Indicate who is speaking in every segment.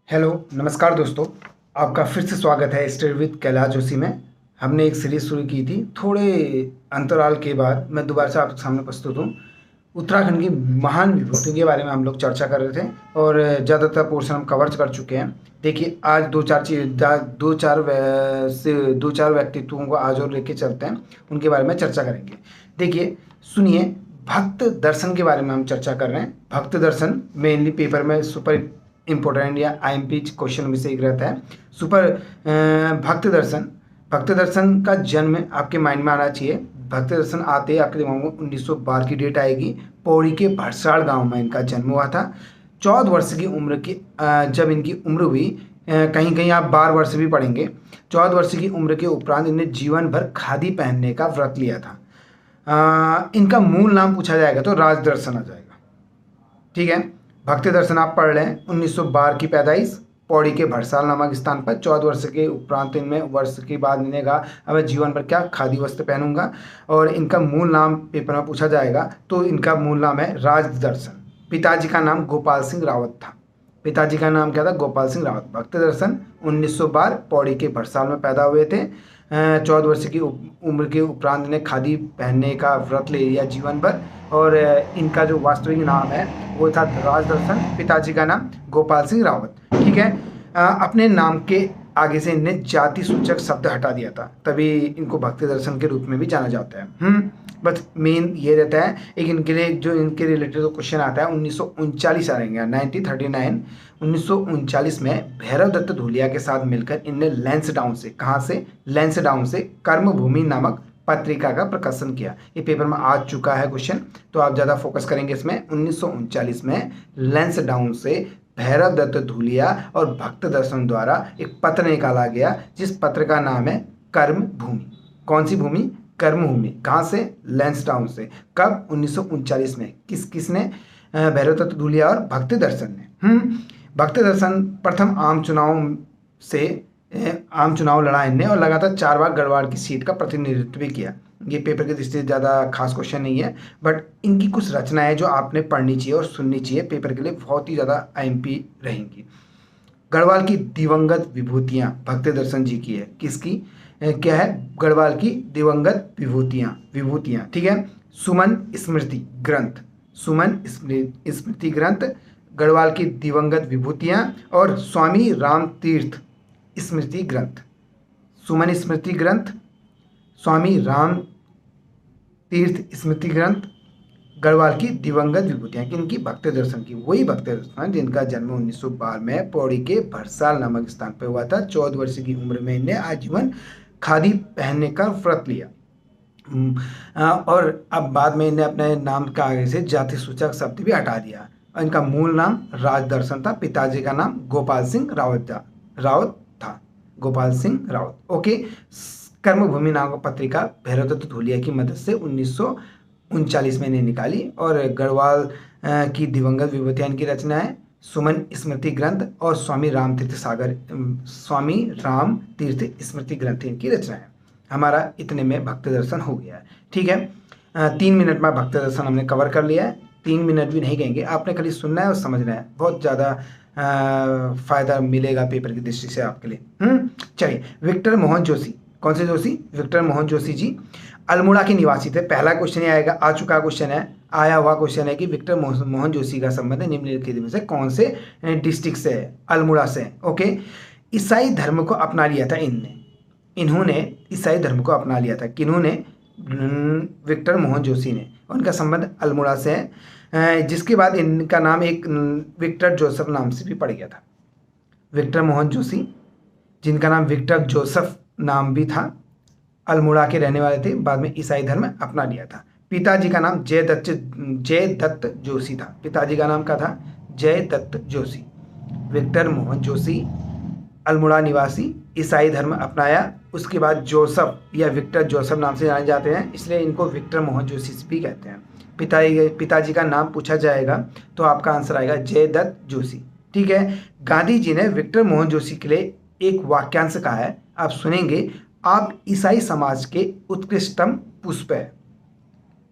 Speaker 1: Hello, नमस्कार दोस्तों। आपका फिर से स्वागत है स्टडी विद कैलाश जोशी में। हमने एक सीरीज़ शुरू की थी, थोड़े अंतराल के बाद मैं दोबारा से आपके सामने प्रस्तुत हूँ। उत्तराखंड की महान विभूतियों के बारे में हम लोग चर्चा कर रहे थे और ज़्यादातर पोर्शन हम कवर कर चुके हैं। देखिए, आज दो चार व्यक्तित्वों को आज और लेके चलते हैं, उनके बारे में चर्चा करेंगे। देखिए, सुनिए, भक्त दर्शन के बारे में हम चर्चा कर रहे हैं। भक्त दर्शन मेनली पेपर में सुपर इम्पोर्टेंट या आईएमपी क्वेश्चन में से एक रहता है। भक्त दर्शन का जन्म आपके माइंड में आना चाहिए। भक्त दर्शन आते ही आपके दिमाग में 1912 की डेट आएगी। पौड़ी के भरसाड़ गांव में इनका जन्म हुआ था। 14 वर्ष की उम्र की जब इनकी उम्र हुई, कहीं कहीं आप 12 वर्ष भी पढ़ेंगे। 14 वर्ष की उम्र के उपरांत इन्हें जीवन भर खादी पहनने का व्रत लिया था। इनका मूल नाम पूछा जाएगा तो राजदर्शन आ जाएगा। ठीक है, भक्ति दर्शन आप पढ़ लें। 1912 की पैदाइश, पौड़ी के भरसाल नामक स्थान पर। 14 वर्ष के उपरांत इनमें वर्ष के बाद इन्हें कहा अब मैं जीवन भर क्या खादी वस्त्र पहनूंगा। और इनका मूल नाम पेपर में पूछा जाएगा तो इनका मूल नाम है राजदर्शन। पिताजी का नाम गोपाल सिंह रावत था। पिताजी का नाम क्या था? गोपाल सिंह रावत। भक्ति दर्शन 1912 पौड़ी के भरसाल में पैदा हुए थे। 14 वर्ष की उम्र के उपरांत इन्हें खादी पहनने का व्रत ले लिया जीवन भर। और इनका जो वास्तविक नाम है वो था राजदर्शन। पिताजी का नाम गोपाल सिंह रावत। ठीक है, अपने नाम के आगे से इन्हें जाति सूचक शब्द हटा दिया था, तभी इनको भक्ति दर्शन के रूप में भी जाना जाता है। बस मेन ये रहता है। एक इनके लिए जो इनके रिलेटेड जो क्वेश्चन आता है 1939 आ रहेंगे 1939। 1939 में भैरव दत्त धूलिया के साथ मिलकर इनने लैंसडाउन से, कहाँ से? लैंसडाउन से कर्मभूमि नामक पत्रिका का प्रकाशन किया। ये पेपर में आ चुका है क्वेश्चन, तो आप ज़्यादा फोकस करेंगे इसमें। 1939 में लैंसडाउन से भैरव दत्त धूलिया और भक्त दर्शन द्वारा एक पत्र निकाला गया, जिस पत्र का नाम है कर्म भूमि। कौन सी भूमि? कर्म भूमि। कहाँ से? लैंसडाउन से। कब? 1939 में। किसने? भैरव दत्त धूलिया और भक्त दर्शन ने। भक्त दर्शन प्रथम आम चुनाव लड़ा इनने और लगातार 4 बार गढ़वाल की सीट का प्रतिनिधित्व भी किया। ये पेपर की दृष्टि से ज़्यादा खास क्वेश्चन नहीं है, बट इनकी कुछ रचनाएं जो आपने पढ़नी चाहिए और सुननी चाहिए, पेपर के लिए बहुत ही ज़्यादा आईएमपी रहेंगी। गढ़वाल की दिवंगत विभूतियाँ भक्त दर्शन जी की है। किसकी? क्या है? गढ़वाल की दिवंगत विभूतियाँ। ठीक है, सुमन स्मृति ग्रंथ। सुमन स्मृति ग्रंथ, गढ़वाल की दिवंगत विभूतियाँ और स्वामी राम तीर्थ स्मृति ग्रंथ। सुमन स्मृति ग्रंथ, स्वामी राम तीर्थ स्मृति ग्रंथ, गढ़वाल की दिवंगत विभूतियाँ। किनकी? भक्त दर्शन की। वही भक्त दर्शन जिनका जन्म 1912 में पौड़ी के भरसाल नामक स्थान पर हुआ था। 14 वर्ष की उम्र में इन्हें आजीवन खादी पहनने का व्रत लिया। और अब बाद में इन्हें अपने नाम का आगे से जाति सूचक शब्द भी हटा दिया। इनका मूल नाम राजदर्शन था। पिताजी का नाम गोपाल सिंह रावत था। गोपाल सिंह रावत। ओके, कर्मभूमि नामक पत्रिका भैरव दत्त धूलिया की मदद से 1939 में इन्हें निकाली। और गढ़वाल की दिवंगत विभूतियाँ की रचना है सुमन स्मृति ग्रंथ और स्वामी राम तीर्थ स्मृति ग्रंथ इनकी रचना है। हमारा इतने में भक्त दर्शन हो गया है। ठीक है, 3 मिनट में भक्त दर्शन हमने कवर कर लिया है। 3 मिनट भी नहीं कहेंगे, आपने खाली सुनना है और समझना है। बहुत ज़्यादा फायदा मिलेगा पेपर की दृष्टि से आपके लिए। चलिए, विक्टर मोहन जोशी। कौन से जोशी? विक्टर मोहन जोशी जी अल्मोड़ा के निवासी थे। पहला क्वेश्चन ये आएगा, आ चुका क्वेश्चन है, आया हुआ क्वेश्चन है कि विक्टर मोहन जोशी का संबंध निम्नलिखित में से कौन से डिस्ट्रिक्ट से है? अल्मोड़ा से। ओके, ईसाई धर्म को अपना लिया था इन्होंने ईसाई धर्म को अपना लिया था। किन्होंने? विक्टर मोहन जोशी ने। उनका संबंध अल्मोड़ा से है, जिसके बाद इनका नाम एक विक्टर जोसेफ नाम से भी पड़ गया था। विक्टर मोहन जोशी, जिनका नाम विक्टर जोसेफ नाम भी था, अल्मोड़ा के रहने वाले थे, बाद में ईसाई धर्म अपना लिया था। पिताजी का नाम जय दत्त जोशी था। पिताजी का नाम क्या था? जय दत्त जोशी। विक्टर मोहन जोशी अल्मोड़ा निवासी, ईसाई धर्म अपनाया, उसके बाद जोसेफ या विक्टर जोसेफ नाम से जाने जाते हैं, इसलिए इनको विक्टर मोहन जोशी भी कहते हैं। पिताजी का नाम पूछा जाएगा तो आपका आंसर आएगा जय दत्त जोशी। ठीक है, गांधी जी ने विक्टर मोहन जोशी के लिए एक वाक्यांश कहा है, आप सुनेंगे, आप ईसाई समाज के उत्कृष्टतम पुष्प है।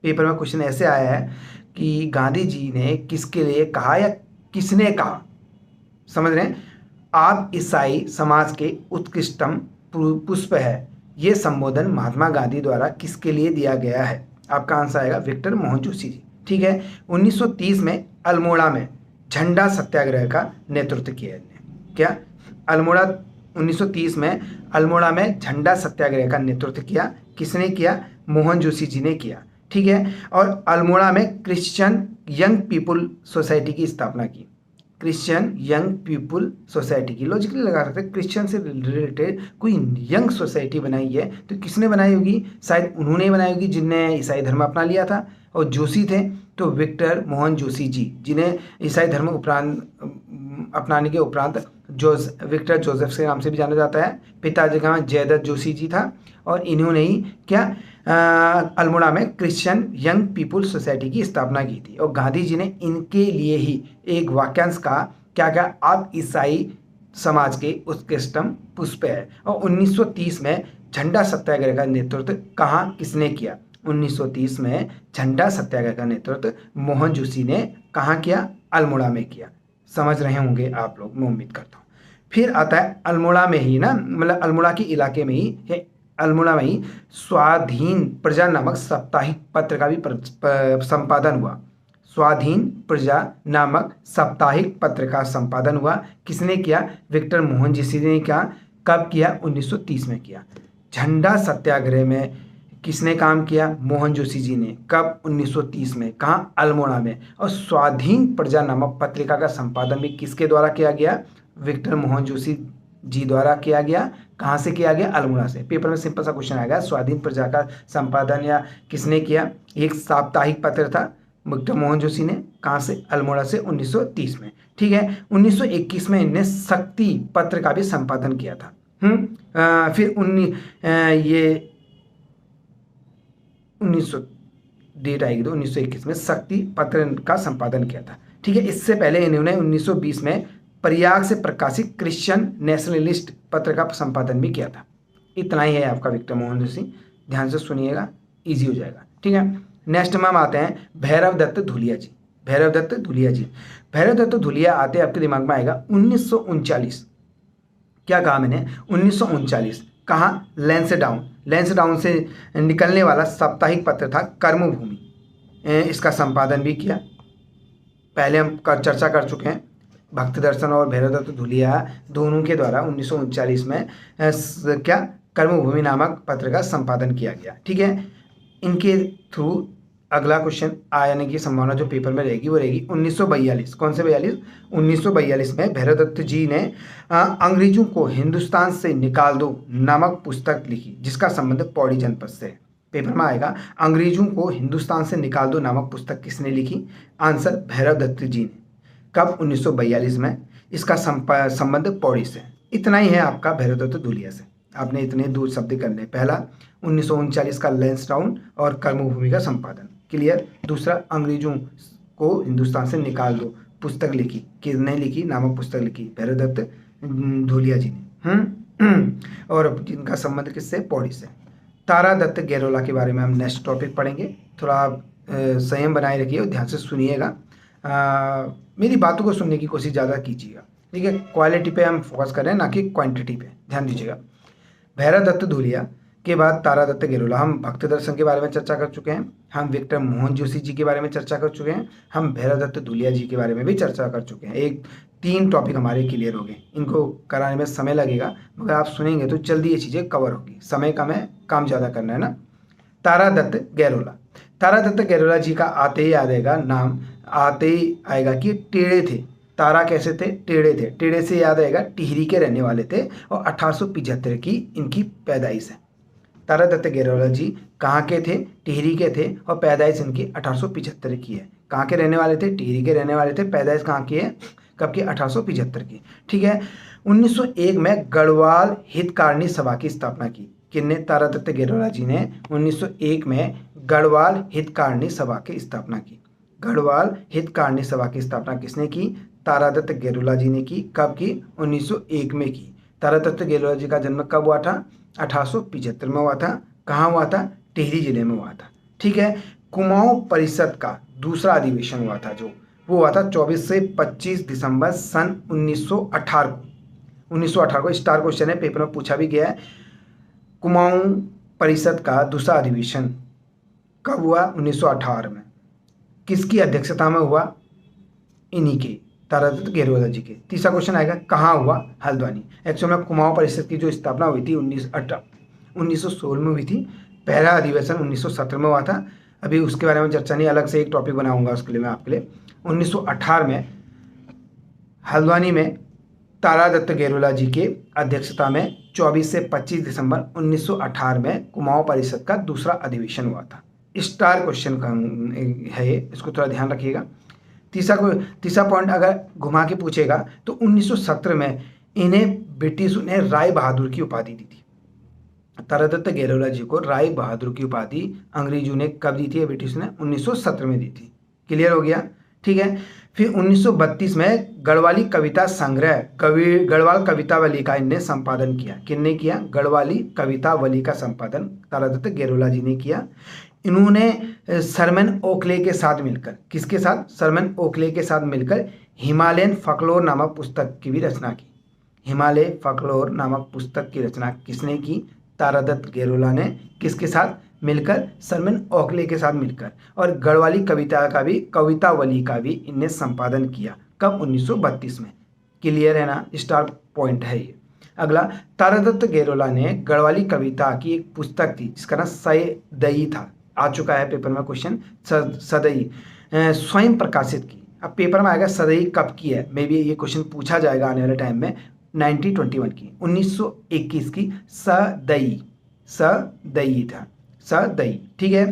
Speaker 1: पेपर में क्वेश्चन ऐसे आया है कि गांधी जी ने किसके लिए कहा या किसने कहा, समझ रहे हैं? आप ईसाई समाज के उत्कृष्टम पुष्प है, ये संबोधन महात्मा गांधी द्वारा किसके लिए दिया गया है? आपका आंसर आएगा विक्टर मोहन जोशी जी। ठीक है। 1930 में अल्मोड़ा में झंडा सत्याग्रह का नेतृत्व किया इन्होंने। क्या? अल्मोड़ा 1930 में अल्मोड़ा में झंडा सत्याग्रह का नेतृत्व किया। किसने किया? मोहन जोशी जी ने किया। ठीक है। और अल्मोड़ा में क्रिश्चियन यंग पीपुल सोसाइटी की स्थापना की। क्रिश्चियन यंग पीपुल सोसाइटी की, लॉजिकली लगा सकते हैं, क्रिश्चियन से रिलेटेड कोई यंग सोसाइटी बनाई है तो किसने बनाई होगी? शायद उन्होंने बनाई होगी जिनने ईसाई धर्म अपना लिया था। और जोशी थे तो विक्टर मोहन जोशी जी, जिन्हें ईसाई धर्म अपनाने के उपरांत विक्टर जोसेफ के नाम से भी जाना जाता है। पिताजी का नाम जयदत्त जोशी जी था और इन्होंने ही क्या अल्मोड़ा में क्रिश्चियन यंग पीपुल सोसाइटी की स्थापना की थी। और गांधी जी ने इनके लिए ही एक वाक्यांश कहा, क्या क्या? आप ईसाई समाज के उत्कृष्टम पुष्प है। और 1930 में झंडा सत्याग्रह का नेतृत्व कहाँ किसने किया? 1930 में झंडा सत्याग्रह का नेतृत्व मोहन जोशी ने कहाँ किया? अल्मोड़ा में किया। समझ रहे होंगे आप लोग, मैं उम्मीद करता हूँ। फिर आता है अल्मोड़ा में ही ना, मतलब अल्मोड़ा के इलाके में ही, अल्मोड़ा में ही स्वाधीन प्रजा नामक साप्ताहिक पत्र का भी संपादन हुआ। स्वाधीन प्रजा नामक साप्ताहिक पत्र का संपादन हुआ। किसने किया? विक्टर मोहन जोशी ने किया। कब किया? 1930 में किया। झंडा सत्याग्रह में किसने काम किया? मोहन जोशी जी ने। कब? 1930 में। कहाँ? अल्मोड़ा में। और स्वाधीन प्रजा नामक पत्रिका का संपादन भी किसके द्वारा किया गया? विक्टर मोहन जोशी जी द्वारा किया गया। कहाँ से किया गया? अल्मोड़ा से। पेपर में सिंपल सा क्वेश्चन आएगा, स्वाधीन प्रजा का संपादन या किसने किया? एक साप्ताहिक पत्र था, विक्टर मोहन जोशी ने। कहाँ से? अल्मोड़ा से, 1930 में। ठीक है। 1921 में इनने शक्ति पत्र का भी संपादन किया था। फिर 1900 डेट आएगी तो 1921 में शक्ति पत्र का संपादन किया था। ठीक है। इससे पहले इन्होंने 1920 में प्रयाग से प्रकाशित क्रिश्चियन नेशनलिस्ट पत्र का संपादन भी किया था। इतना ही है आपका विक्टर मोहन जोशी, ध्यान से सुनिएगा, इजी हो जाएगा। ठीक है। नेक्स्ट में हम आते हैं भैरव दत्त धुलिया जी। भैरव दत्त धुलिया जी, भैरव दत्त धुलिया आते आपके दिमाग में आएगा 1939। क्या कहा मैंने? 1939। कहाँ? लैंसडाउन से निकलने वाला साप्ताहिक पत्र था कर्मभूमि, इसका संपादन भी किया। पहले हम चर्चा कर चुके हैं, भक्त दर्शन और भैरव दत्त धुलिया दोनों के द्वारा 1939 में क्या कर्मभूमि नामक पत्र का संपादन किया गया। ठीक है। इनके थ्रू अगला क्वेश्चन आने की संभावना जो पेपर में रहेगी वो रहेगी 1942। कौन से 42? 1942 में भैरव दत्त जी ने अंग्रेजों को हिंदुस्तान से निकाल दो नामक पुस्तक लिखी, जिसका संबंध पौड़ी जनपद से। पेपर में आएगा अंग्रेजों को हिंदुस्तान से निकाल दो नामक पुस्तक किसने लिखी? आंसर भैरव दत्त जी ने। कब? 1942 में। इसका संबंध पौड़ी से। इतना ही है आपका भैरव दत्त धुलिया से। आपने इतने दो शब्द करने। पहला 1939 का लैंसडाउन और कर्मभूमि का संपादन, क्लियर। दूसरा अंग्रेजों को हिंदुस्तान से निकाल दो पुस्तक लिखी, किसने लिखी? नामक पुस्तक लिखी भैरव दत्त धुलिया जी ने। और जिनका संबंध किससे? पौड़ी से। तारा दत्त गैरोला के बारे में हम नेक्स्ट टॉपिक पढ़ेंगे। थोड़ा संयम बनाए रखिए और ध्यान से सुनिएगा। मेरी बातों को सुनने की कोशिश ज़्यादा कीजिएगा। ठीक है। क्वालिटी पे हम फोकस करें, ना कि क्वांटिटी पे, ध्यान दीजिएगा। भैरव दत्त धुलिया के बाद तारा दत्त गैरोला। हम भक्त दर्शन के बारे में चर्चा कर चुके हैं, हम विक्टर मोहन जोशी जी के बारे में चर्चा कर चुके हैं, हम भैरव दत्त धुलिया जी के बारे में भी चर्चा कर चुके हैं। एक 3 टॉपिक हमारे क्लियर हो गए। इनको कराने में समय लगेगा, मगर आप सुनेंगे तो जल्दी ये चीज़ें कवर होगी। समय कम है, काम ज़्यादा करना है ना। तारा दत्त गैरोला। तारा दत्त गैरोला जी का आते ही याद आएगा नाम, आते ही आएगा कि टेढ़े थे। तारा कैसे थे? टेढ़े थे। टेढ़े से याद आएगा टिहरी के रहने वाले थे और 1875 की इनकी पैदाइश है। तारा दत्त गैरोला जी कहाँ के थे? टिहरी के थे और पैदाइश इनकी 1875 की है। कहाँ के रहने वाले थे? टिहरी के रहने वाले थे। पैदाइश कहाँ की है? कब की? 1875 की। ठीक है। 1901 में गढ़वाल हितकारिणी सभा की स्थापना की। किसने? तारा दत्त गैरोला जी ने 1901 में गढ़वाल हितकारिणी सभा की स्थापना की। गढ़वाल हितकारिणी सभा की स्थापना किसने की? तारा दत्त गैरोला जी ने की। कब की? 1901 में की। तारा दत्त गैरोला जी का जन्म कब हुआ था? 1875 में हुआ था। कहाँ हुआ था? टिहरी जिले में हुआ था। ठीक है। कुमाऊं परिषद का दूसरा अधिवेशन हुआ था, जो वो हुआ था 24 से 25 दिसंबर सन 1918 को। 1918 को स्टार क्वेश्चन है, पेपर में पूछा भी गया है। कुमाऊं परिषद का दूसरा अधिवेशन कब हुआ? 1918 में। किसकी अध्यक्षता में हुआ? इन्हीं के, तारादत्त गेरोला जी के। तीसरा क्वेश्चन आएगा कहाँ हुआ? हल्द्वानी। एक्चुअल में कुमाऊं परिषद की जो स्थापना हुई थी 1916 में हुई थी। पहला अधिवेशन 1917 में हुआ था। अभी उसके बारे में चर्चा नहीं, अलग से एक टॉपिक बनाऊंगा उसके लिए मैं आपके लिए। 1918 में हल्द्वानी में तारादत्त गेरोला जी के अध्यक्षता में 24 से 25 दिसंबर 1918 में कुमाऊं परिषद का दूसरा अधिवेशन हुआ था। स्टार क्वेश्चन का है ये, इसको थोड़ा ध्यान रखिएगा। तीसरा पॉइंट अगर घुमा के पूछेगा तो 1917 में इन्हें ब्रिटिश ने राय बहादुर की उपाधि दी थी। तारादत्त गेरोला जी को राय बहादुर की उपाधि अंग्रेजों ने कब दी थी? ब्रिटिश ने 1917 में दी थी। क्लियर हो गया? ठीक है। फिर 1932 में गढ़वाली कविता संग्रह गढ़वाल कवितावली का इनने संपादन किया। किसने किया? गढ़वाली कवितावली का संपादन तारादत्त गेरोला जी ने किया। इन्होंने सरमन ओखले के साथ मिलकर, किसके साथ? सरमन ओखले के साथ मिलकर हिमालयन फकलोर नामक पुस्तक की भी रचना की। हिमालय फकलोर नामक पुस्तक की रचना किसने की? तारादत्त गेरोला ने। किसके साथ मिलकर? सरमन ओखले के साथ मिलकर। और गढ़वाली कवितावली का भी इनने संपादन किया। कब? 1932 में। क्लियर है ना? स्टार पॉइंट है ये। अगला, तारादत्त गेरोला ने गढ़वाली कविता की एक पुस्तक थी जिसका नाम सदई था, आ चुका है पेपर में क्वेश्चन, सदई स्वयं प्रकाशित की। अब पेपर में आएगा सदई कब की है, मे बी ये क्वेश्चन पूछा जाएगा आने वाले टाइम में। 1921 की, 1921 की सदई था, सदई। ठीक है।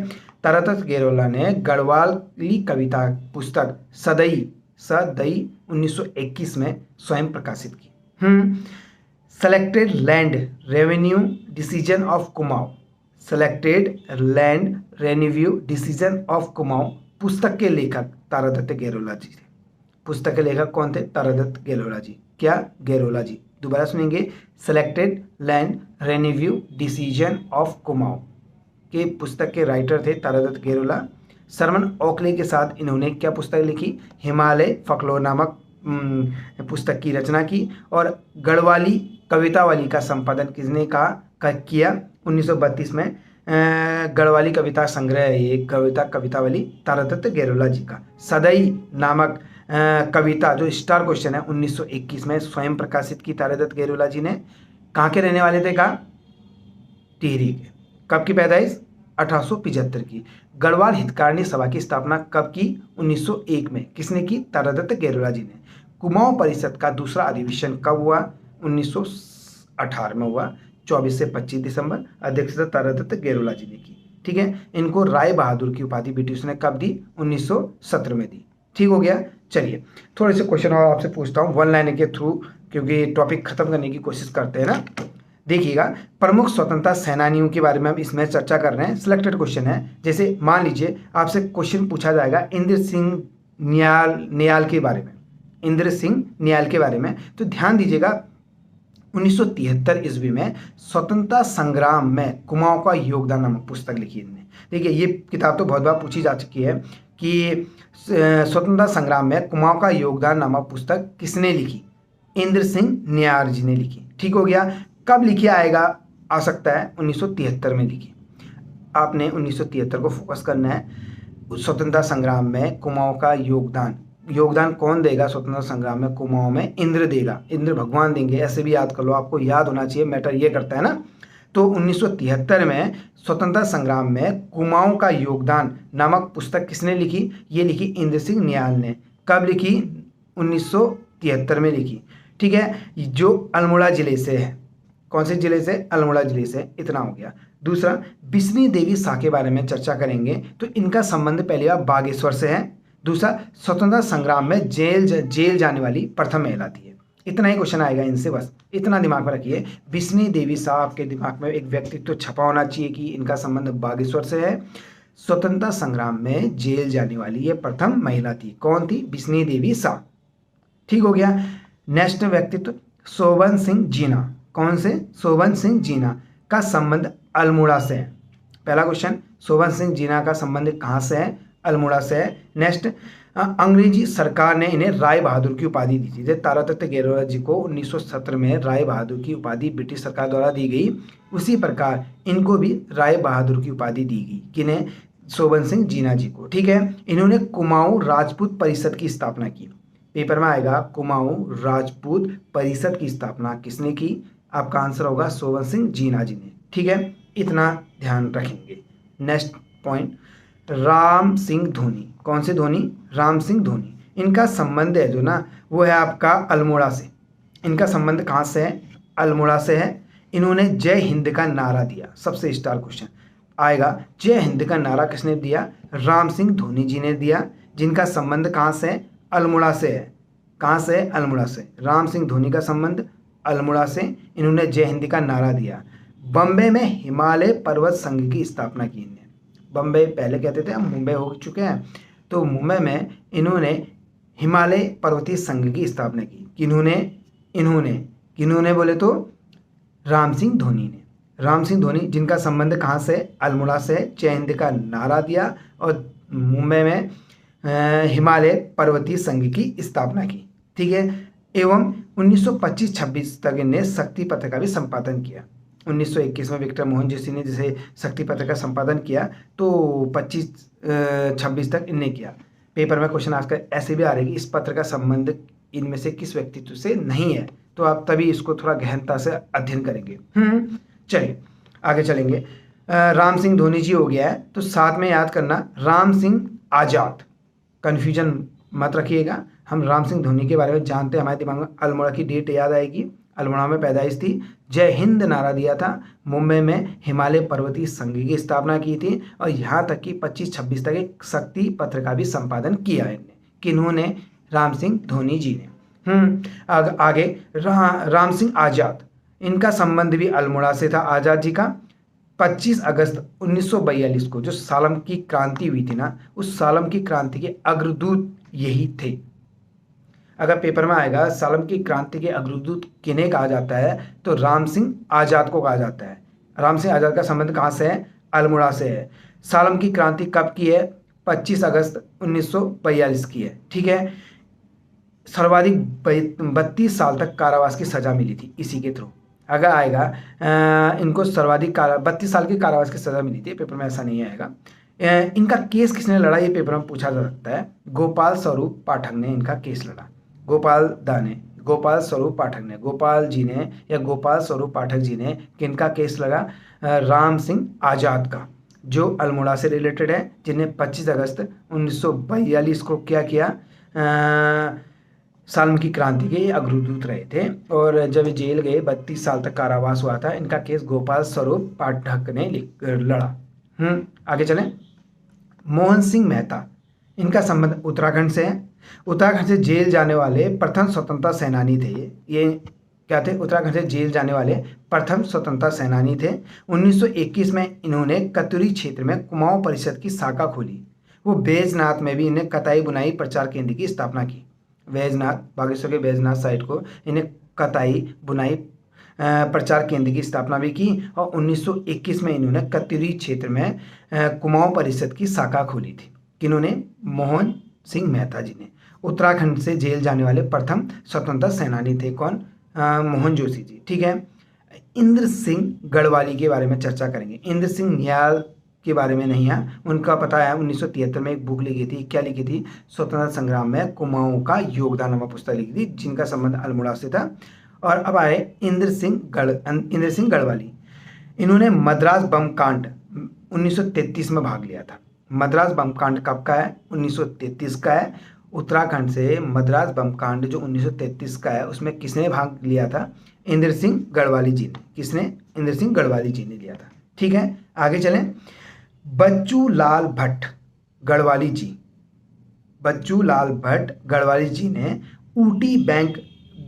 Speaker 1: तारादत्त गेरोला ने गढ़वाली कविता पुस्तक सदई 1921 में स्वयं प्रकाशित की। Selected land revenue decision of Kumaon, selected land revenue decision of Kumaon पुस्तक के लेखक तारादत्त गेरोला जी थे। पुस्तक के लेखक कौन थे? तारादत्त गेरोला जी। क्या? गेरोला जी। दोबारा सुनेंगे, selected land revenue decision of Kumaon के पुस्तक के राइटर थे तारादत्त गेरोला। सरमन ओखले के साथ इन्होंने क्या पुस्तक लिखी? हिमालय फकलोर नामक पुस्तक की रचना की। और गढ़वाली कवितावली का संपादन किसने किया? 1932 में गढ़वाली कविता संग्रह, ये कवितावली तारादत्त गेरोला जी का। सदई नामक कविता जो स्टार क्वेश्चन है 1921 में स्वयं प्रकाशित की तारादत्त गेरोला जी ने। कहाँ के रहने वाले थे? कहाँ? टिहरी के। कब की पैदाइश? 1875 की। गढ़वाल हितकारिणी सभा की स्थापना कब की? 1901 में। किसने की? तारादत्त गेरोला जी ने। कुमाऊं परिषद का दूसरा अधिवेशन कब हुआ? 1918 में हुआ, 24 से 25 दिसंबर। अध्यक्षता तारादत्त गेरोला जी ने की। ठीक है। इनको राय बहादुर की उपाधि ब्रिटिश ने कब दी? 1917 में दी। ठीक हो गया। चलिए थोड़े से क्वेश्चन और आपसे पूछता हूँ वन लाइनर के थ्रू, क्योंकि टॉपिक खत्म करने की कोशिश करते हैं ना। देखिएगा, प्रमुख स्वतंत्रता सेनानियों के बारे में हम इसमें चर्चा कर रहे हैं। सिलेक्टेड क्वेश्चन है। जैसे मान लीजिए आपसे क्वेश्चन पूछा जाएगा इंद्र सिंह नियाल के बारे में, इंद्र सिंह नियाल के बारे में, तो ध्यान दीजिएगा 1973 ईस्वी में स्वतंत्रता संग्राम में कुमाऊं का योगदान नामक पुस्तक लिखी इन्होंने। देखिए ये किताब तो बहुत बार पूछी जा चुकी है कि स्वतंत्रता संग्राम में कुमाऊं का योगदान नामक पुस्तक किसने लिखी? इंद्र सिंह नियाल जी ने लिखी। ठीक हो गया। कब लिखी आ सकता है? 1973 में लिखी। आपने 1973 को फोकस करना है। स्वतंत्रता संग्राम में कुमाऊं का योगदान कौन देगा? स्वतंत्रता संग्राम में कुमाऊं में इंद्र देगा, इंद्र भगवान देंगे। ऐसे भी याद कर लो, आपको याद होना चाहिए, मैटर ये करता है ना। तो 1973 में स्वतंत्रता संग्राम में कुमाऊं का योगदान नामक पुस्तक किसने लिखी? ये लिखी इंद्र सिंह नियाल ने। कब लिखी? 1973 में लिखी। ठीक है। जो अल्मोड़ा जिले से है। कौन से जिले से? अल्मोड़ा जिले से। इतना हो गया। दूसरा, बिस्नी देवी शाह के बारे में चर्चा करेंगे, तो इनका संबंध पहली बार बागेश्वर से है। दूसरा, स्वतंत्रता संग्राम में जेल जाने वाली प्रथम महिला थी। इतना ही क्वेश्चन आएगा इनसे, बस इतना दिमाग में रखिए। बिस्नी देवी शाह आपके दिमाग में एक व्यक्तित्व छपा होना चाहिए कि इनका संबंध बागेश्वर से है। स्वतंत्रता संग्राम में जेल जाने वाली ये प्रथम महिला थी। कौन थी? बिस्नी देवी शाह। ठीक हो गया। नेक्स्ट व्यक्तित्व शोभन सिंह जीना। कौन से? शोभन सिंह जीना का संबंध अल्मोड़ा से है। पहला क्वेश्चन, शोभन सिंह जीना का संबंध कहाँ से है? अल्मोड़ा से है। नेक्स्ट, अंग्रेजी सरकार ने इन्हें राय बहादुर की उपाधि दी थी। जैसे तारादत्त गेहलोत जी को 1917 में राय बहादुर की उपाधि ब्रिटिश सरकार द्वारा दी गई, उसी प्रकार इनको भी राय बहादुर की उपाधि दी गई। किन्हें? शोभन सिंह जीना जी को। ठीक है। इन्होंने कुमाऊं राजपूत परिषद की स्थापना की। पेपर में आएगा कुमाऊं राजपूत परिषद की स्थापना किसने की? आपका आंसर होगा शोभन सिंह जीना जी ने। ठीक है, इतना ध्यान रखेंगे। Next point, Ram Singh Dhoni. कौन से धोनी? राम सिंह धोनी। इनका संबंध है जो ना, वो है आपका अल्मोड़ा से। इनका संबंध कहाँ से है? अल्मोड़ा से है। इन्होंने जय हिंद का नारा दिया। सबसे स्टार क्वेश्चन आएगा, जय हिंद का नारा किसने दिया? राम सिंह धोनी जी ने दिया। जिनका संबंध कहाँ से है? अल्मोड़ा से है। कहाँ से? अल्मोड़ा से। राम सिंह धोनी का संबंध अल्मोड़ा से। इन्होंने जय हिंद का नारा दिया। बम्बे में हिमालय पर्वत संघ की स्थापना की इन्होंने। बम्बे पहले कहते थे, हम मुंबई हो चुके हैं, तो मुंबई में इन्होंने हिमालय पर्वतीय संघ की स्थापना की। किन्होंने बोले तो राम सिंह धोनी ने। राम सिंह धोनी, जिनका संबंध कहाँ से? अल्मोड़ा से। जय हिंद का नारा दिया और मुंबई में हिमालय पर्वतीय संघ की स्थापना की। ठीक है। एवं 1925-26 तक इन्हें शक्ति पत्र का भी संपादन किया। 1921 में विक्टर मोहन जोशी ने जैसे शक्ति पत्र का संपादन किया, तो 25-26 तक इनने किया। पेपर में क्वेश्चन आजकल ऐसे भी आ रहे कि इस पत्र का संबंध इनमें से किस व्यक्तित्व से नहीं है, तो आप तभी इसको थोड़ा गहनता से अध्ययन करेंगे। चलिए आगे चलेंगे। राम सिंह धोनी जी हो गया है, तो साथ में याद करना राम सिंह आजाद। कन्फ्यूजन मत रखिएगा, हम राम सिंह धोनी के बारे में जानते हैं, हमारे दिमाग में अल्मोड़ा की डेट याद आएगी। अल्मोड़ा में पैदाइश थी, जय हिंद नारा दिया था, मुंबई में हिमालय पर्वतीय संघ की स्थापना की थी, और यहाँ तक कि 25-26 तक एक शक्ति पत्र का भी संपादन किया है। किन्होंने? राम सिंह धोनी जी ने। आगे राम सिंह आजाद, इनका संबंध भी अल्मोड़ा से था। आजाद जी का 25 अगस्त 1942 को जो सालम की क्रांति हुई थी ना, उस सालम की क्रांति के अग्रदूत यही थे। अगर पेपर में आएगा सालम की क्रांति के अग्रदूत किन्हें कहा जाता है, तो राम सिंह आजाद को कहा जाता है। राम सिंह आजाद का संबंध कहाँ से है? अल्मोड़ा से है। सालम की क्रांति कब की है? 25 अगस्त 1942 की है। ठीक है। सर्वाधिक 32 साल तक कारावास की सजा मिली थी इसी के थ्रू। अगर आएगा इनको सर्वाधिक 32 साल की कारावास की सजा मिली थी, पेपर में ऐसा नहीं आएगा। इनका केस किसने लड़ा, ये पेपर में पूछा जा सकता है। गोपाल स्वरूप पाठक ने इनका केस लड़ा। गोपाल स्वरूप पाठक ने, गोपाल जी ने या गोपाल स्वरूप पाठक जी ने किनका केस लगा? राम सिंह आजाद का, जो अल्मोड़ा से रिलेटेड है, जिन्हें 25 अगस्त 1942 को क्या किया? सालम की क्रांति के अग्रदूत रहे थे, और जब जेल गए 32 साल तक कारावास हुआ था। इनका केस गोपाल स्वरूप पाठक ने लड़ा। आगे चलें। मोहन सिंह मेहता, इनका संबंध उत्तराखंड से है। उत्तराखंड से जेल जाने वाले प्रथम स्वतंत्रता सेनानी थे ये क्या थे? उत्तराखंड से जेल जाने वाले प्रथम स्वतंत्रता सेनानी थे। 1921 में इन्होंने कतुरी क्षेत्र में कुमाऊं परिषद की शाखा खोली। वो बैजनाथ में भी इन्हें कताई बुनाई प्रचार केंद्र की स्थापना की। बैजनाथ, बागेश्वर के बैजनाथ साइड को इन्हें कताई बुनाई प्रचार केंद्र की स्थापना भी की, और 1921 में इन्होंने कतुरी क्षेत्र में कुमाऊं परिषद की शाखा खोली थी। किन्होंने? मोहन सिंह मेहता जी ने। उत्तराखंड से जेल जाने वाले प्रथम स्वतंत्रता सेनानी थे। कौन? मोहन जोशी जी। ठीक है। इंद्र सिंह गढ़वाली के बारे में चर्चा करेंगे। इंद्र सिंह नियाल के बारे में नहीं है, उनका पता है 1973 में एक बुक लिखी थी। क्या लिखी थी? स्वतंत्रता संग्राम में कुमाऊं का योगदान नामक पुस्तक लिखी थी, जिनका संबंध अल्मोड़ा से था। और अब आए इंद्र सिंह गढ़वाली। इन्होंने मद्रास बम कांड 1933 में भाग लिया था। मद्रास बम कांड कब का है? 1933 का है। उत्तराखंड से मद्रास बम कांड जो 1933 का है, उसमें किसने भाग लिया था? इंद्र सिंह गढ़वाली जी ने। किसने? इंद्र सिंह गढ़वाली जी ने लिया था। ठीक है, आगे चलें। बच्चू लाल भट्ट गढ़वाली जी ने ऊटी बैंक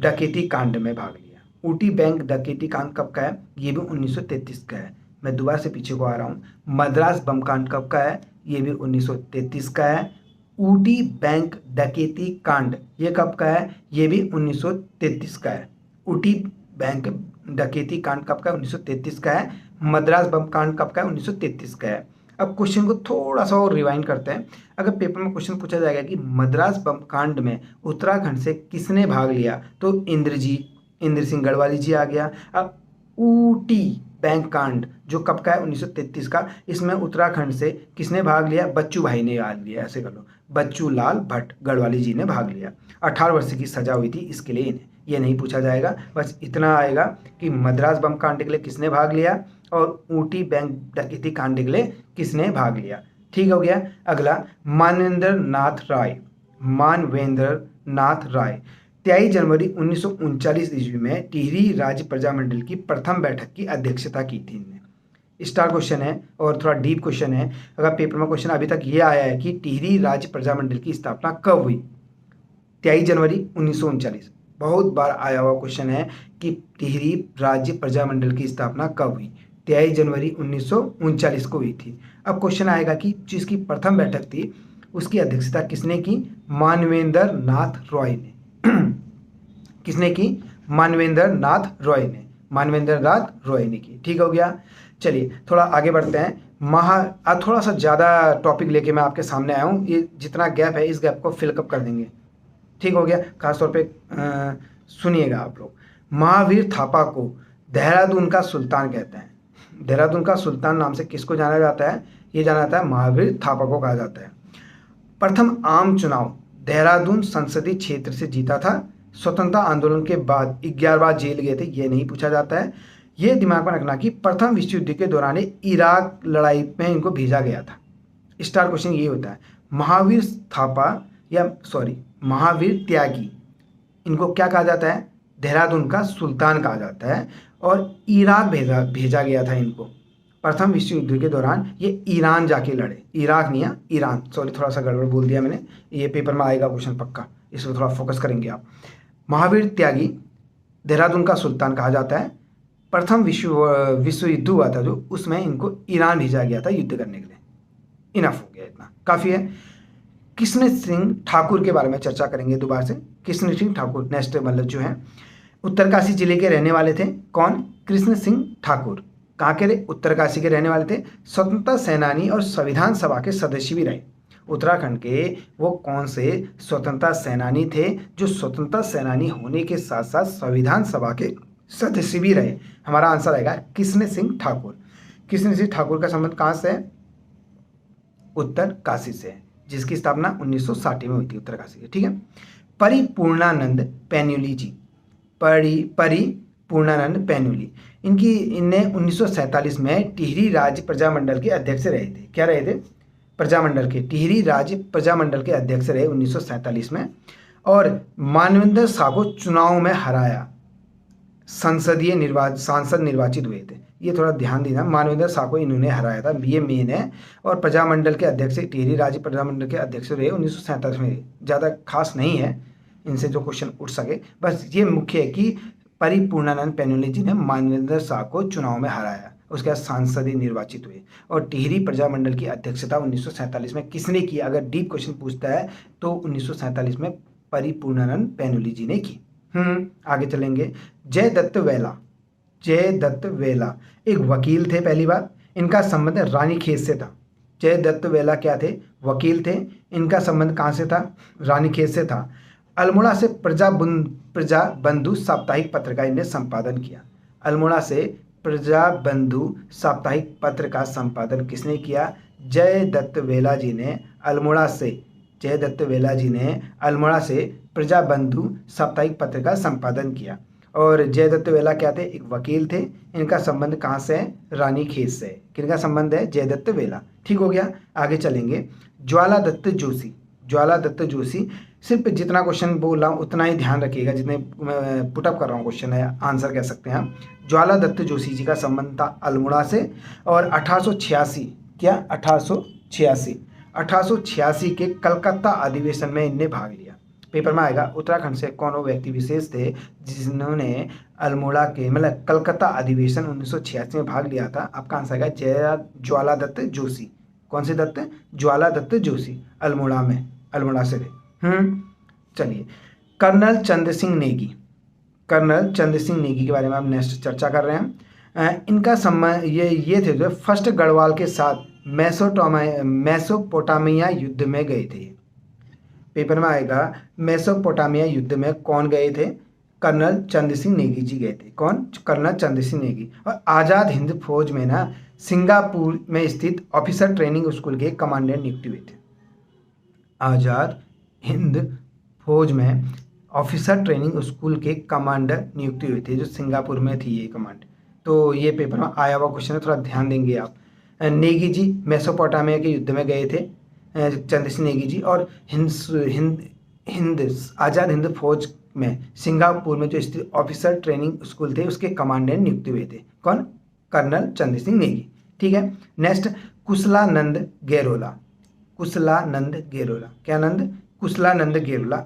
Speaker 1: डकैती कांड में भाग लिया। ऊटी बैंक डकैती कांड कब का है? ये भी 1933 का है। मैं दोबारा से पीछे को आ रहा हूँ। मद्रास बम कांड कब का है? ये भी 1933 का है। ऊटी बैंक डकैती कांड ये कब का है? ये भी 1933 का है। ऊटी बैंक डकैती कांड कब का है? 1933 का है। मद्रास बम कांड कब का है? 1933 का है। अब क्वेश्चन को थोड़ा सा और रिवाइंड करते हैं। अगर पेपर में क्वेश्चन पूछा जाएगा कि मद्रास बम कांड में उत्तराखंड से किसने भाग लिया, तो इंद्र सिंह गढ़वाली जी आ गया। अब ऊटी बैंक कांड जो कब का है, 1933 का, इसमें उत्तराखंड से किसने भाग लिया, बच्चू भाई ने भाग लिया, ऐसे कर लो, बच्चू लाल भट्ट गढ़वाली जी ने भाग लिया। 18 वर्ष की सजा हुई थी इसके लिए इन्हें, ये नहीं पूछा जाएगा, बस इतना आएगा कि मद्रास बम कांड के लिए किसने भाग लिया और ऊटी बैंक डकैती कांड के लिए किसने भाग लिया। ठीक हो गया। अगला, मानवेंद्र नाथ राय 23 जनवरी 1939 ईस्वी में टिहरी राज्य प्रजामंडल की प्रथम बैठक की अध्यक्षता की थी इन्होंने। स्टार क्वेश्चन है और थोड़ा डीप क्वेश्चन है। अगर पेपर में क्वेश्चन अभी तक ये आया है कि टिहरी राज्य प्रजामंडल की स्थापना कब हुई, 23 जनवरी 1939, बहुत बार आया हुआ क्वेश्चन है कि टिहरी राज्य प्रजामंडल की स्थापना कब हुई, 23 जनवरी 1939 को हुई थी। अब क्वेश्चन आएगा कि जिसकी प्रथम बैठक थी उसकी अध्यक्षता किसने की, मानवेंद्र नाथ रॉय ने। किसने की, मानवेंद्र नाथ रॉय ने की। ठीक हो गया। चलिए थोड़ा आगे बढ़ते हैं। थोड़ा सा ज़्यादा टॉपिक लेके मैं आपके सामने आया हूँ, ये जितना गैप है इस गैप को फिलअप कर देंगे। ठीक हो गया। खासतौर पे सुनिएगा आप लोग। महावीर थापा को देहरादून का सुल्तान कहते हैं। देहरादून का सुल्तान नाम से किसको जाना जाता है, ये जाना जाता है महावीर थापा को कहा जाता है। प्रथम आम चुनाव देहरादून संसदीय क्षेत्र से जीता था। स्वतंत्रता आंदोलन के बाद 11 बार जेल गए थे, ये नहीं पूछा जाता है। ये दिमाग में रखना कि प्रथम विश्व युद्ध के दौरान इराक लड़ाई में इनको भेजा गया था। स्टार क्वेश्चन ये होता है, महावीर त्यागी, इनको क्या कहा जाता है, देहरादून का सुल्तान कहा जाता है। और इराक भेजा गया था इनको प्रथम विश्व युद्ध के दौरान। ये ईरान जाके लड़े, इराक नहीं है, ईरान, सॉरी थोड़ा सा गड़बड़ बोल दिया मैंने, ये पेपर में आएगा क्वेश्चन पक्का, इसमें थोड़ा फोकस करेंगे आप। महावीर त्यागी देहरादून का सुल्तान कहा जाता है। प्रथम विश्व युद्ध हुआ था जो, उसमें इनको ईरान भेजा गया था युद्ध करने के लिए। इनफ हो गया, इतना काफ़ी है। कृष्ण सिंह ठाकुर के बारे में चर्चा करेंगे दोबारा से। कृष्ण सिंह ठाकुर नेक्स्ट मतलब जो है उत्तरकाशी जिले के रहने वाले थे। कौन, कृष्ण सिंह ठाकुर। कहाँ के रहे, उत्तरकाशी के रहने वाले थे। स्वतंत्रता सेनानी और संविधान सभा के सदस्य भी रहे। उत्तराखंड के वो कौन से स्वतंत्रता सेनानी थे जो स्वतंत्रता सेनानी होने के साथ साथ संविधान सभा के सदस्य भी रहे। हमारा आंसर आएगा कृष्ण सिंह ठाकुर। कृष्ण सिंह ठाकुर का संबंध कहाँ से है, उत्तरकाशी से है, जिसकी स्थापना 1960 में हुई थी उत्तरकाशी से। ठीक है। परिपूर्णानंद पैन्युली जी, परिपूर्णानंद पैन्युली, इनने 1947 में टिहरी राज्य प्रजामंडल के अध्यक्ष रहे थे। क्या रहे थे, प्रजामंडल के, टिहरी राज्य प्रजामंडल के अध्यक्ष रहे 1947 में। और मानवेंद्र शाह को चुनाव में हराया, सांसद निर्वाचित हुए थे। ये थोड़ा ध्यान देना, मानवेंद्र शाह को इन्होंने हराया था, ये मेन है। और प्रजामंडल के अध्यक्ष, टिहरी राज्य प्रजामंडल के अध्यक्ष रहे 1947 में। ज़्यादा खास नहीं है इनसे जो क्वेश्चन उठ सके, बस ये मुख्य है कि परिपूर्णानंद पैन्युली जी ने मानवेंद्र शाह को चुनाव में हराया, उसके बाद सांसद निर्वाचित हुए। और टिहरी प्रजामंडल की अध्यक्षता 1947 में किसने की, अगर डीप क्वेश्चन पूछता है तो 1947 में परिपूर्णानंद पैन्युली जी ने की। आगे चलेंगे। जय दत्त वेला एक वकील थे। पहली बात, इनका संबंध रानीखेत से था। जय दत्त वेला क्या थे, वकील थे। इनका संबंध कहाँ से था, रानीखेत से था। अल्मोड़ा से प्रजा बंधु साप्ताहिक पत्र का इन्हें संपादन किया। अल्मोड़ा से प्रजा बंधु साप्ताहिक पत्र का संपादन किसने किया, जय दत्त वेला जी ने अल्मोड़ा से प्रजा बंधु साप्ताहिक पत्र का संपादन किया। और जय दत्त वेला क्या थे, एक वकील थे। इनका संबंध कहाँ से है, रानीखेत से। किनका संबंध है, जय दत्त वेला। ठीक हो गया। आगे चलेंगे। ज्वाला दत्त जोशी, सिर्फ जितना क्वेश्चन बोल रहा हूँ उतना ही ध्यान रखिएगा, जितने मैं पुटअप कर रहा हूँ क्वेश्चन है, आंसर कह सकते हैं आप। ज्वाला दत्त जोशी जी का संबंध था अल्मोड़ा से। और 1886 के कलकत्ता अधिवेशन में इनने भाग लिया। पेपर में आएगा, उत्तराखंड से कौन वो व्यक्ति विशेष थे जिन्होंने अल्मोड़ा के मतलब कलकत्ता अधिवेशन 1986 में भाग लिया था। आपका आंसर आएगा ज्वाला दत्त जोशी। कौन से दत्त, ज्वाला दत्त जोशी, अल्मोड़ा से थे। चलिए। कर्नल चंद्र सिंह नेगी के बारे में हम नेक्स्ट चर्चा कर रहे हैं। इनका संबंध ये थे जो फर्स्ट गढ़वाल के साथ मेसोपोटामिया युद्ध में गए थे? पेपर में आएगा, मेसोपोटामिया युद्ध में कौन गए थे? कर्नल चंद्र सिंह नेगी जी गए थे। कौन? कर्नल चंद्र सिंह नेगी। और आज़ाद हिंद फौज में ना सिंगापुर में स्थित ऑफिसर ट्रेनिंग स्कूल के कमांडेंट नियुक्त हुए थे। आज़ाद हिंद फौज में ऑफिसर ट्रेनिंग स्कूल के कमांडर नियुक्त हुए थे, जो सिंगापुर में थी ये कमांड। तो ये पेपर में आया हुआ क्वेश्चन है, थोड़ा ध्यान देंगे आप। नेगी जी मेसोपोटामिया के युद्ध में गए थे, चंद्र सिंह नेगी जी। और आज़ाद हिंद फौज में सिंगापुर में जो स्थित ऑफिसर ट्रेनिंग स्कूल थे उसके कमांडेंट नियुक्त हुए थे। कौन? कर्नल चंद्र सिंह नेगी। ठीक है। नेक्स्ट, कुशलानंद गेरोला। कुशलानंद गेरोला, क्या नंद? कुशलानंद गेरोला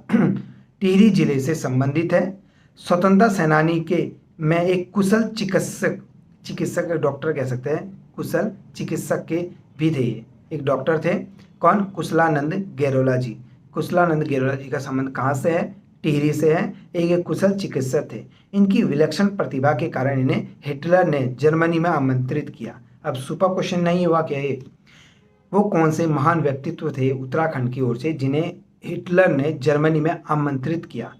Speaker 1: टिहरी जिले से संबंधित है। स्वतंत्रता सेनानी के में एक कुशल चिकित्सक डॉक्टर कह सकते हैं, कुशल चिकित्सक के भी थे, ये एक डॉक्टर थे। कौन? कुशलानंद गेरोला जी। कुशलानंद गेरोला जी का संबंध कहाँ से है? टिहरी से है। एक कुशल चिकित्सक थे। इनकी विलक्षण प्रतिभा के कारण इन्हें हिटलर ने जर्मनी में आमंत्रित किया। अब सुपर क्वेश्चन नहीं हुआ क्या ये? वो कौन से महान व्यक्तित्व थे उत्तराखंड की ओर से जिन्हें हिटलर ने जर्मनी में आमंत्रित किया?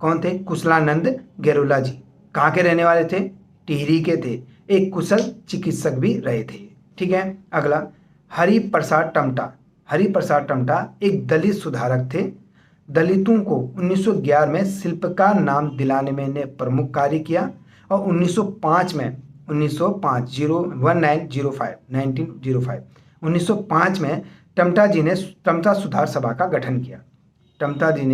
Speaker 1: कौन थे? कुशलानंद गेरोला जी। कहाँ के रहने वाले थे? टिहरी के थे। एक कुशल चिकित्सक भी रहे थे। ठीक है। अगला, हरिप्रसाद टमटा। हरिप्रसाद टमटा एक दलित सुधारक थे। दलितों को 1911 में शिल्पकार नाम दिलाने में इन्हें प्रमुख कार्य किया। और 1905 में 1905 में टमटा जी ने टमटा सुधार सभा का गठन किया। टमटा जी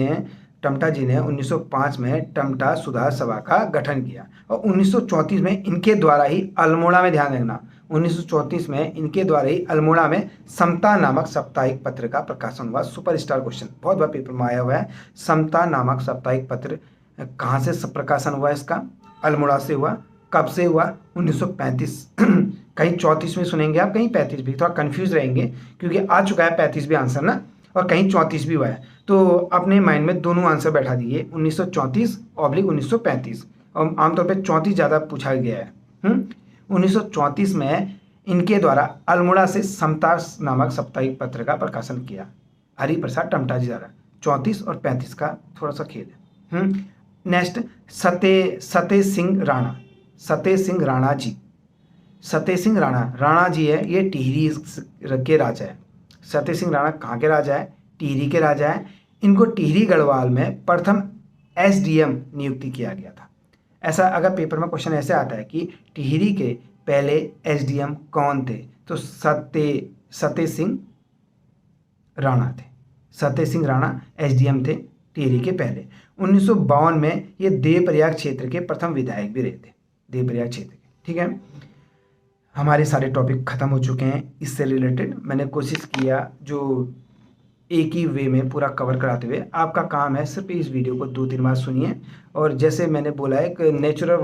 Speaker 1: ने 1905 में टमटा सुधार सभा का गठन किया। और 1934 में इनके द्वारा ही अल्मोड़ा में, ध्यान रखना, 1934 में इनके द्वारा ही अल्मोड़ा में समता नामक साप्ताहिक पत्र का प्रकाशन हुआ। सुपरस्टार क्वेश्चन, बहुत बार पेपर में आया हुआ है। समता नामक साप्ताहिक पत्र कहाँ से प्रकाशन हुआ? इसका अल्मोड़ा से हुआ। कब से हुआ? 1935। कहीं 34 में सुनेंगे आप, कहीं 35 भी, थोड़ा कंफ्यूज रहेंगे क्योंकि आ चुका है 35 भी आंसर ना, और कहीं 34 भी हुआ है। तो अपने माइंड में दोनों आंसर बैठा दिए, 1934/1935, और आमतौर पे 34 ज़्यादा पूछा गया है। 1934 में इनके द्वारा अल्मोड़ा से समता नामक साप्ताहिक पत्र का प्रकाशन किया, हरिप्रसाद टमटा जी द्वारा। 34 और 35 का थोड़ा सा खेल है। नेक्स्ट, सते सिंह राणा। सते सिंह राणा जी। सते सिंह राणा जी है, ये टिहरी के राजा है। सते सिंह राणा कहाँ के राजा है? टिहरी के राजा है। इनको टिहरी गढ़वाल में प्रथम SDM नियुक्ति किया गया था। ऐसा अगर पेपर में क्वेश्चन ऐसे आता है कि टिहरी के पहले SDM कौन थे, तो सते सिंह राणा थे। सते सिंह राणा SDM थे टिहरी के पहले। 1952 में ये देवप्रयाग क्षेत्र के प्रथम विधायक भी रहे थे, देवप्रयाग क्षेत्र के। ठीक है। हमारे सारे टॉपिक ख़त्म हो चुके हैं। इससे रिलेटेड मैंने कोशिश किया जो एक ही वे में पूरा कवर कराते हुए। आपका काम है सिर्फ इस वीडियो को 2-3 बार सुनिए, और जैसे मैंने बोला है कि नेचुरल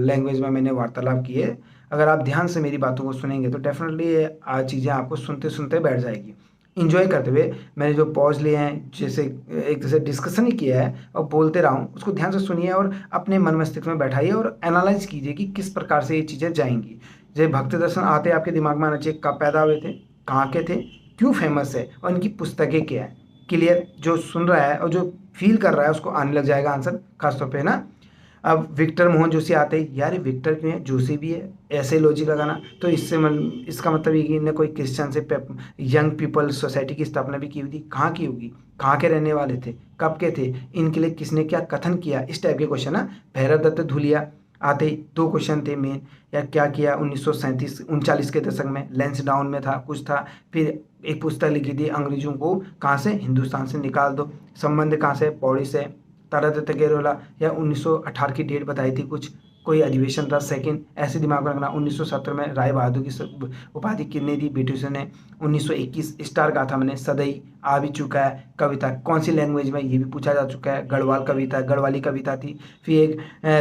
Speaker 1: लैंग्वेज में मैंने वार्तालाप की है। अगर आप ध्यान से मेरी बातों को सुनेंगे तो डेफिनेटली चीज़ें आपको सुनते सुनते बैठ जाएगी। इंजॉय करते हुए मैंने जो पॉज लिए हैं, जैसे एक जैसे डिस्कशन ही किया है और बोलते रहा हूँ, उसको ध्यान से सुनिए और अपने मन मस्तिष्क में बैठाइए और एनालाइज कीजिए कि किस प्रकार से ये चीज़ें जाएंगी। जब भक्ति दर्शन आते आपके दिमाग में आना चाहिए कब पैदा हुए थे, कहाँ के थे, क्यों फेमस है और इनकी पुस्तकें क्या है। क्लियर? जो सुन रहा है और जो फील कर रहा है उसको आने लग जाएगा आंसर, खासतौर पे ना। अब विक्टर मोहन जोशी आते हैं, यार विक्टर क्यों है, जोशी भी है, ऐसे लॉजिक लगाना। तो इसका मतलब ये कि इन्हें कोई क्रिश्चियन से यंग पीपल सोसाइटी की स्थापना भी की हुई थी। कहाँ की होगी, कहाँ के रहने वाले थे, कब के थे, इनके लिए किसने क्या कथन किया, इस टाइप के क्वेश्चन ना। भैरव दत्त धुलिया आते, 2 क्वेश्चन थे मेन। या क्या किया 1937-39 के दशक में, लैंसडाउन में था, कुछ था। फिर एक पुस्तक लिखी थी, अंग्रेजों को कहाँ से, हिंदुस्तान से निकाल दो। संबंध कहाँ से, पौड़ी से। तारादत्त गेरोला या 1918 की डेट बताई थी, कुछ कोई अधिवेशन था सेकंड, ऐसे दिमाग में रखना। 1917 में राय बहादुर की उपाधि कितने दी ब्रिटिशों ने। 1921 स्टार गाथा मैंने सदैई आ भी चुका है। कविता कौन सी लैंग्वेज में, ये भी पूछा जा चुका है। गढ़वाल कविता, गढ़वाली कविता थी। फिर एक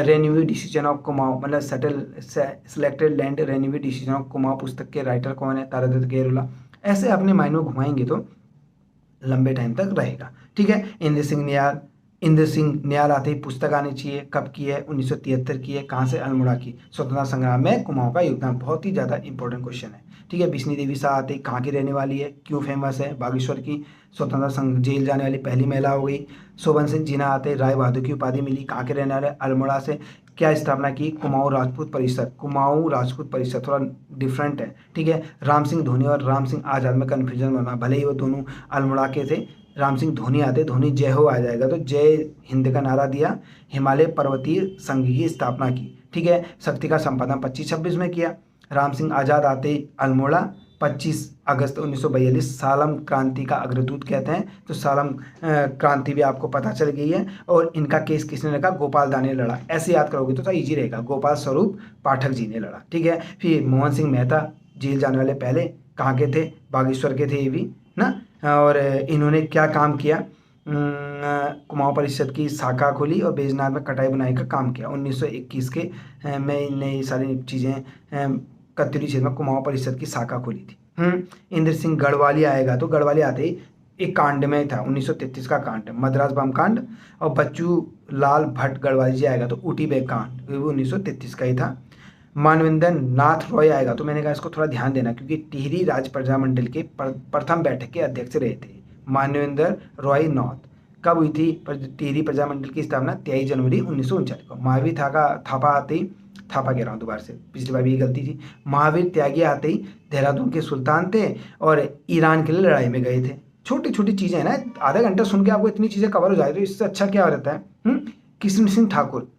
Speaker 1: रेन्यू डिसीजन ऑफ कुमाऊं, मतलब selected land renew decision of Kumaon पुस्तक के राइटर कौन है, तारादत्त गेरोला। ऐसे अपने माइंड में घुमाएंगे तो लंबे टाइम तक रहेगा। ठीक है। इंद्र सिंह नियाल, इंद्र सिंह नियाल आते ही पुस्तक आनी चाहिए। कब की है? 1973 की है। कहाँ से? अल्मोड़ा की। स्वतंत्रता संग्राम में कुमाऊं का योगदान, बहुत ही ज़्यादा इंपॉर्टेंट क्वेश्चन है। ठीक है। बिस्नी देवी शाह आते ही कहाँ की रहने वाली है? क्यों फेमस है? बागेश्वर की। स्वतंत्रता संघ जेल जाने वाली पहली महिला हो गई। शोभन सिंह जीना आते ही राय बहादुर की उपाधि मिली। कहाँ के रहने वाले? अल्मोड़ा से। क्या स्थापना की? कुमाऊं राजपूत परिषद। कुमाऊं राजपूत परिषद थोड़ा डिफरेंट है। ठीक है। राम सिंह धोनी और राम सिंह आजाद में कन्फ्यूजन बना, भले ही वो दोनों अल्मोड़ा के थे। राम सिंह धोनी आते, धोनी जय हो आ जाएगा तो जय हिंद का नारा दिया। हिमालय पर्वतीय संघ की स्थापना की। ठीक है। शक्ति का संपादन 25-26 में किया। राम सिंह आजाद आते ही अल्मोड़ा। 25 अगस्त 1942 सालम क्रांति का अग्रदूत कहते हैं, तो सालम क्रांति भी आपको पता चल गई है। और इनका केस किसने लगा? गोपाल दास ने लड़ा। ऐसे याद करोगे तो इजी रहेगा। गोपाल स्वरूप पाठक जी ने लड़ा। ठीक है। फिर मोहन सिंह मेहता जेल जाने वाले पहले कहाँ के थे? बागेश्वर के थे ये भी ना। और इन्होंने क्या काम किया? कुमाऊं परिषद की शाखा खोली और बैजनाथ में कटाई बुनाई का काम किया। 1921 के में नई सारी चीज़ें कत्यूरी क्षेत्र में कुमाऊं परिषद की शाखा खोली थी। इंद्र सिंह गढ़वाली आएगा तो गढ़वाली आते ही एक कांड में था, 1933 का कांड, मद्रास बम कांड। और बच्चू लाल भट्ट गढ़वाली जी आएगा तो ऊटी बैग कांड, वो 1933 का ही था। मानवेंद्र नाथ रॉय आएगा तो मैंने कहा इसको थोड़ा ध्यान देना, क्योंकि टिहरी राज्य प्रजामंडल के प्रथम बैठक के अध्यक्ष रहे थे मानवेंद्र रॉय नाथ। कब हुई थी टिहरी प्रजामंडल की स्थापना? 23 जनवरी 1939 को। महावीर थापा आते ही, थापा कह रहा हूँ दोबारा से, पिछली बार भी ये गलती थी। महावीर त्यागी आते ही देहरादून के सुल्तान थे और ईरान के लिए लड़ाई में गए थे। छोटी छोटी चीज़ें हैं ना, आधा घंटा सुन के आपको इतनी चीज़ें कवर हो जाए तो इससे अच्छा क्या रहता है। किशन सिंह ठाकुर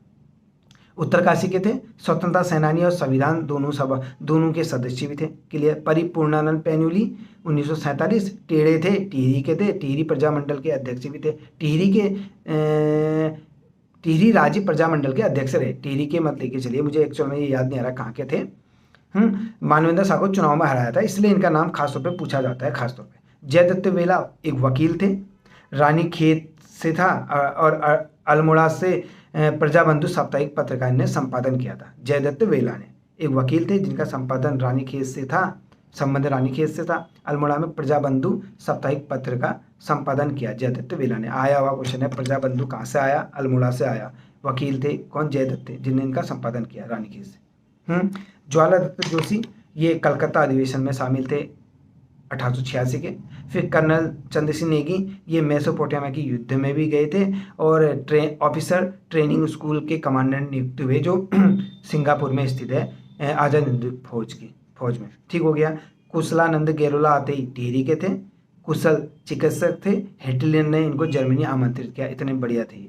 Speaker 1: उत्तरकाशी के थे, स्वतंत्रता सेनानी और संविधान दोनों के सदस्य भी थे। क्लियर। परिपूर्णानंद पैन्यूली 1947 टेढ़े थे, टिहरी के थे, टिहरी प्रजामंडल के अध्यक्ष भी थे। टिहरी राज्य प्रजामंडल के अध्यक्ष रहे। टिहरी के मत लेके चलिए, मुझे एक्चुअल में ये याद नहीं आ रहा कहाँ के थे। मानवेंद्र शाह को चुनाव में हराया था, इसलिए इनका नाम खासतौर पर पूछा जाता है। खासतौर पर जयदत्त वेला एक वकील थे, रानीखेत से था और अल्मोड़ा से प्रजाबंधु साप्ताहिक पत्रिका ने संपादन किया था। जयदत्त वेला ने एक वकील थे जिनका संपादन रानीखेत से था, संबंध रानीखेत से था। अल्मोड़ा में प्रजाबंधु साप्ताहिक पत्र का संपादन किया जयदत्त वेला ने। आया हुआ क्वेश्चन है, प्रजाबंधु कहाँ से आया? अल्मोड़ा से आया। वकील थे कौन? जयदत्त थे, जिन्होंने इनका संपादन किया रानीखेत से। ज्वाला दत्त जोशी ये कलकत्ता अधिवेशन में शामिल थे 1886 के। फिर कर्नल चंद्र सिंह नेगी ये मेसोपोटामिया की युद्ध में भी गए थे और ऑफिसर ट्रेनिंग स्कूल के कमांडेंट नियुक्त हुए, जो सिंगापुर में स्थित है आजाद हिंद फौज में। ठीक हो गया। कुशलानंद गेरोला आते ही टिहरी के थे, कुशल चिकित्सक थे। हिटलर ने इनको जर्मनी आमंत्रित किया, इतने बढ़िया थे।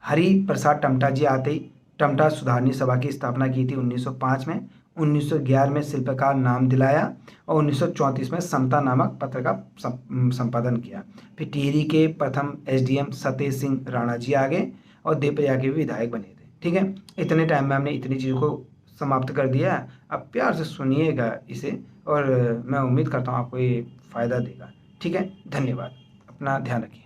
Speaker 1: हरि प्रसाद टमटा जी आते ही टमटा सुधारनी सभा की स्थापना की थी 1905 में। 1911 में शिल्पकार नाम दिलाया और 1934 में समता नामक पत्र का संपादन किया। फिर टिहरी के प्रथम एसडीएम सतेज सिंह राणा जी आ गए और देवप्रयाग के भी विधायक बने थे। ठीक है। इतने टाइम में हमने इतनी चीज़ों को समाप्त कर दिया। अब प्यार से सुनिएगा इसे और मैं उम्मीद करता हूँ आपको ये फ़ायदा देगा। ठीक है। धन्यवाद। अपना ध्यान रखिए।